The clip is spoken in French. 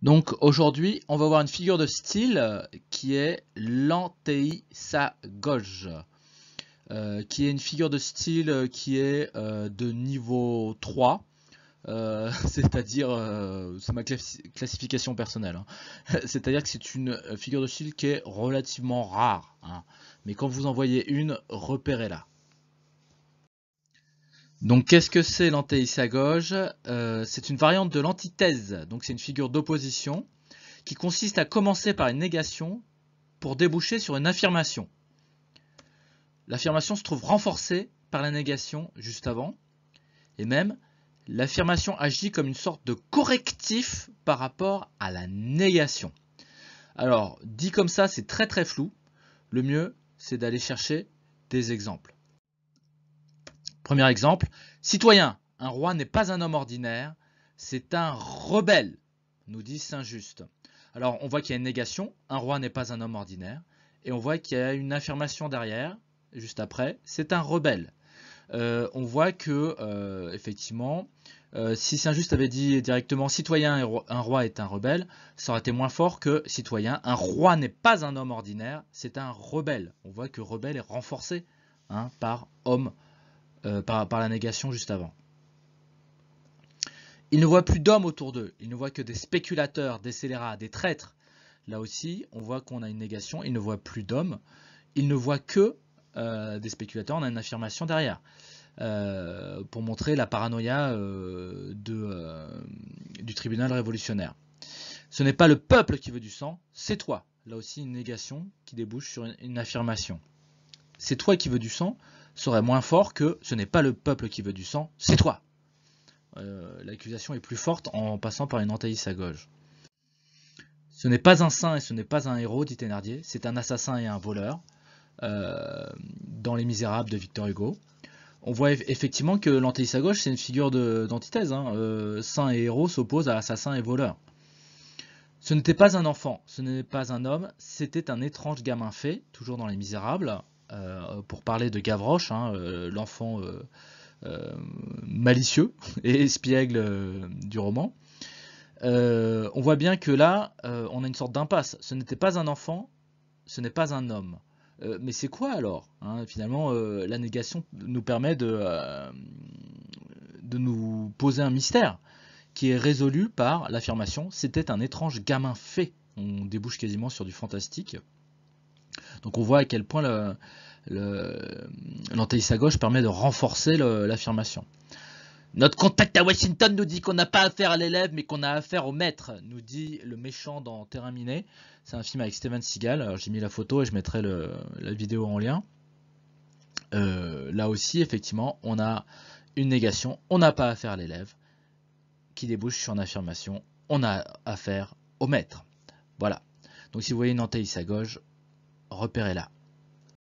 Donc aujourd'hui, on va voir une figure de style qui est l'antéissagoge, qui est une figure de style qui est de niveau 3, c'est-à-dire, c'est ma classification personnelle, hein. C'est-à-dire que c'est une figure de style qui est relativement rare, hein. Mais quand vous en voyez une, repérez-la. Donc qu'est-ce que c'est l'antéissagoge? C'est une variante de l'antithèse, donc c'est une figure d'opposition qui consiste à commencer par une négation pour déboucher sur une affirmation. L'affirmation se trouve renforcée par la négation juste avant, et même l'affirmation agit comme une sorte de correctif par rapport à la négation. Alors, dit comme ça, c'est très très flou. Le mieux, c'est d'aller chercher des exemples. Premier exemple, citoyen, un roi n'est pas un homme ordinaire, c'est un rebelle, nous dit Saint-Just. Alors, on voit qu'il y a une négation, un roi n'est pas un homme ordinaire, et on voit qu'il y a une affirmation derrière, juste après, c'est un rebelle. On voit que, effectivement, si Saint-Just avait dit directement citoyen, un roi est un rebelle, ça aurait été moins fort que citoyen, un roi n'est pas un homme ordinaire, c'est un rebelle. On voit que rebelle est renforcé, hein, par homme, par la négation juste avant. Ils ne voient plus d'hommes autour d'eux, ils ne voient que des spéculateurs, des scélérats, des traîtres. Là aussi, on voit qu'on a une négation, ils ne voient plus d'hommes, ils ne voient que des spéculateurs, on a une affirmation derrière. Pour montrer la paranoïa du tribunal révolutionnaire. Ce n'est pas le peuple qui veut du sang, c'est toi. Là aussi, une négation qui débouche sur une affirmation. C'est toi qui veux du sang serait moins fort que ce n'est pas le peuple qui veut du sang, c'est toi. L'accusation est plus forte en passant par une antéissagoge. Ce n'est pas un saint et ce n'est pas un héros, dit Thénardier, c'est un assassin et un voleur, dans Les Misérables de Victor Hugo. On voit effectivement que l'antéissagoge, c'est une figure d'antithèse, hein. Saint et héros s'opposent à assassin et voleur. Ce n'était pas un enfant, ce n'est pas un homme, c'était un étrange gamin fait, toujours dans Les Misérables, pour parler de Gavroche, hein, l'enfant malicieux et espiègle du roman. On voit bien que là, on a une sorte d'impasse. Ce n'était pas un enfant, ce n'est pas un homme. Mais c'est quoi alors, hein? Finalement, la négation nous permet de nous poser un mystère qui est résolu par l'affirmation « c'était un étrange gamin fait ». On débouche quasiment sur du fantastique. Donc on voit à quel point l'antéissagoge permet de renforcer l'affirmation. Notre contact à Washington nous dit qu'on n'a pas affaire à l'élève, mais qu'on a affaire au maître, nous dit le méchant dans Terrain miné. C'est un film avec Steven Seagal. J'ai mis la photo et je mettrai la vidéo en lien. Là aussi, effectivement, on a une négation. On n'a pas affaire à l'élève, qui débouche sur une affirmation. On a affaire au maître. Voilà. Donc si vous voyez une antéissagoge, repérez-la.